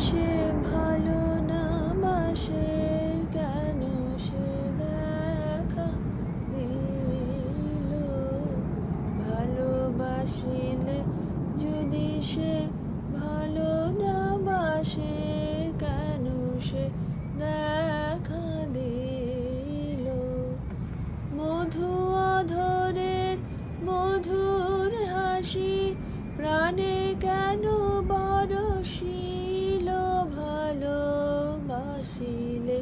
সে ভালো না বাসে, কেন সে দেখা দিল। ভালোবাসিলে যদি সে ভালো না বাসে, কেন সে দেখা দিল। মধু অধরের মধুর হাসি প্রাণে কেন বরশিল। ভালোবাসিলে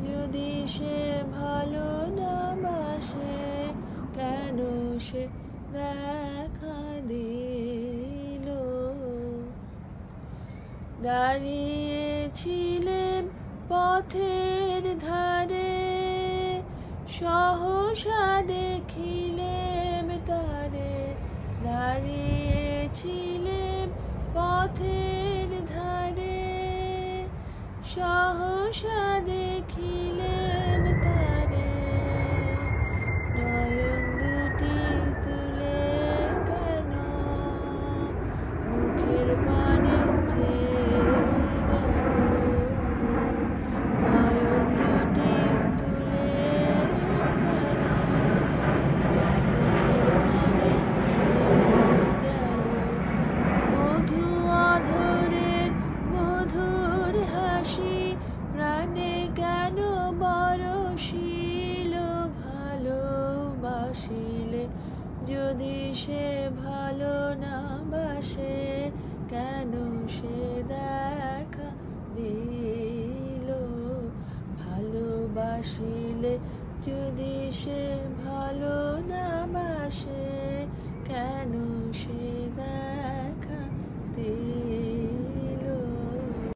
যদি সে ভালো না বাসে, কেন সে দেখা দিল। দাঁড়িয়েছিলেন পথের ধারে, সহসা দেখিলেম তারে। দাঁড়িয়েছিলেন পথের ধারে, সহসা দেখিলেম তারে। নয়ন দুটি তুলে কেন মুখের পানে চেয়ে গেল। নয়ন দুটি তুলে কেন মুখের পানে চেয়ে গেল। মধু অধরের মধুর হাসি প্রাণে কেন বরশিল। ভালোবাসিলে যদি সে ভালো না বাসে, কেন সে দেখা দিল। ভালোবাসিলে যদি সে ভালো না বাসে, কেন সে দেখা দিল।